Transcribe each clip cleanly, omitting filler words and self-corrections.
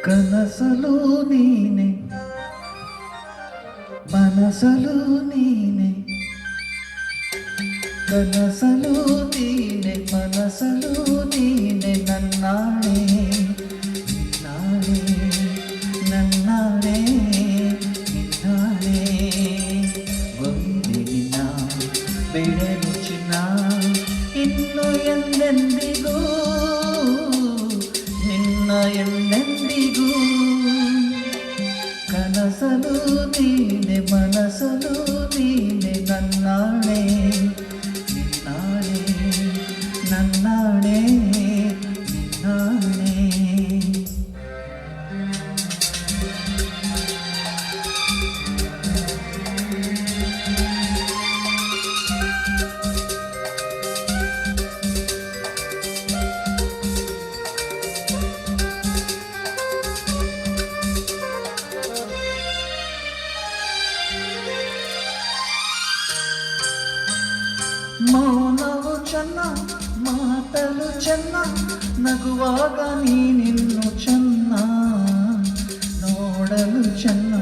ಕನಸಲು ನೀನೆ ಮನಸಲು ನೀನೆ ಕನಸಲು ನೀನೆ ಮನಸಲು ನೀನೆ ನನ್ನಾಣೆ ನಾಣೆ ನನ್ನಾಣೆ ನಿನ್ನಾಣೆ ಒಂದೇ ನಿನ್ನ ಬೆಳೆದು ಚಿನ್ನ ಇನ್ನು ಎಂದೆಂದಿಗೂ ನಿನ್ನ ಎಂದೆಂದಿಗೂ ಕನಸಲು ನೀನೆ ಮನಸಲು ನೀನೆ ನನ್ನಾಣೆ ನಿನ್ನಾಣೆ ನನ್ನಾಣೆ ನಿನ್ನಾಣೆ ಮೌನವು ಚೆನ್ನ ಮಾತಲು ಚೆನ್ನ ನಗುವಾಗ ನೀನಿನ್ನು ಚೆನ್ನ ನೋಡಲು ಚೆನ್ನ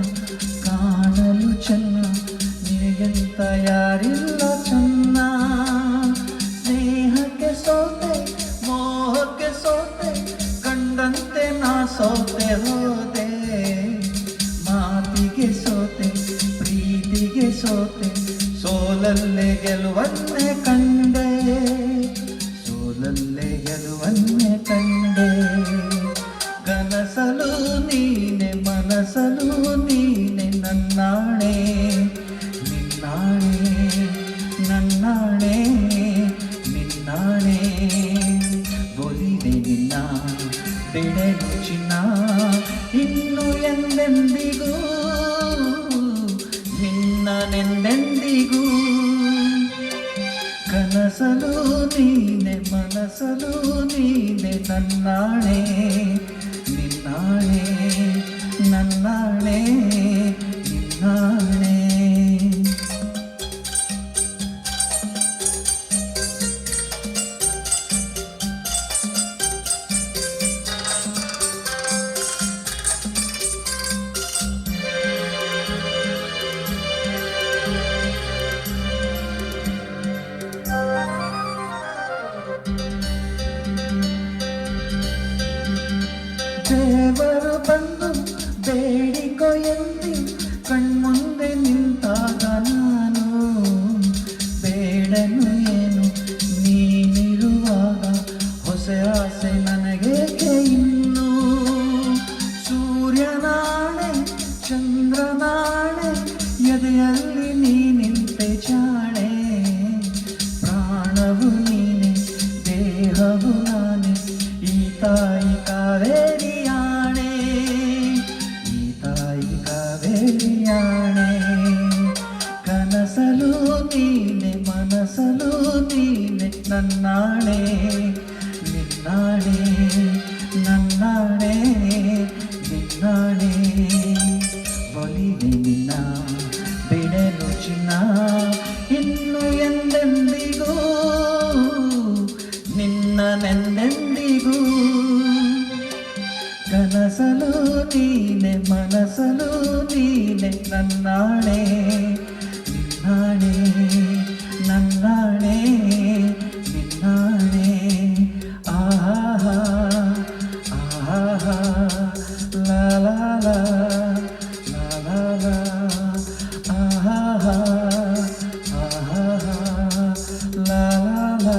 ಕಾಣಲು ಚೆನ್ನ ನಿನಗೆಂತ ಯಾರಿಲ್ಲ ಚೆನ್ನ ಸ್ನೇಹಕ್ಕೆ ಸೋತೆ ಮೋಹಕ್ಕೆ ಸೋತೆ ಕಂಡಂತೆ ನಾ ಸೋತೆ ಹೋದೆ ಮಾತಿಗೆ ಸೋತೆ ಪ್ರೀತಿಗೆ ಸೋತೆ ಸೋಲಲ್ಲೇ ಗೆಲುವನ್ನೇ ಕಂಡೆ ಸೋಲಲ್ಲೇ ಗೆಲುವನ್ನೇ ಕಂಡೆ ಕನಸಲು ನೀನೆ ಮನಸಲು ನೀನೆ ನನ್ನಾಣೆ ನಿನ್ನಾಣೆ ನನ್ನಾಣೆ ನಿನ್ನಾಣೆ ಒಲಿದೆ ನಿನ್ನ ಬೆಳೆದು ಚಿನ್ನ ಇನ್ನು ಎಂದೆಂದಿಗೂ ನಿನ್ನನೆಂದೆಂದಿಗೂ ಕನಸಲು ನೀನೆ ಮನಸಲು ನೀನೆ ನನ್ನಾಣೆ ನಿನ್ನಾಣೆ ನನ್ನಾಣೆ ನಿನ್ನಾಣೆ ದೇವರು ಬಂದು ಬೇಡಿಕೊ ಎಂದು ಕಣ್ಮುಂದೆ ನಿಂತಾಗ ನಾನು ಬೇಡನು ಏನು ನೀನಿರುವಾಗ ಹೊಸ ಆಸೆ ನನಗೇಕೆ ಇನ್ನು ಸೂರ್ಯನಾಣೆ ಚಂದ್ರನಾಣೆ ಎದೆಯಲ್ಲಿ ನೀನಿಂತೆ ಜಾಣೆ ಪ್ರಾಣವು ನೀನೆ ದೇಹವು ನಾನೇ ಈ ತಾಯಿ ಕಾವೇರಿಯಾಣೆ ಈ ತಾಯಿ ಕಾವೇರಿಯಾಣೆ ಕನಸಲು ನೀನೆ ಮನಸಲು ನೀನೆ ನನ್ನಾಣೆ ನಿನ್ನಾಣೆ ನನ್ನಾಣೆ ನಿನ್ನಾಣೆ ಒಲಿದೆ ನಿನ್ನ ಬೆಳೆದು ಚಿನ್ನ ಇನ್ನು ಎಂದೆಂದಿಗೂ ನಿನ್ನನೆಂದೆಂದಿಗೂ ಕನಸಲು ನೀನೆ ಮನಸಲು ನೀನೆ ನನ್ನಾಣೆ ನಿನ್ನಾಣೆ ನನ್ನಾಣೆ ನಿನ್ನಾಣೆ ಆಹಾ ಆಹಾ ಲಾ ಲಾ ಲಾ ಲಾ ಲಾ ಲಾ ಆಹಾ ಆಹಾ ಲಾ ಲಾ ಲಾ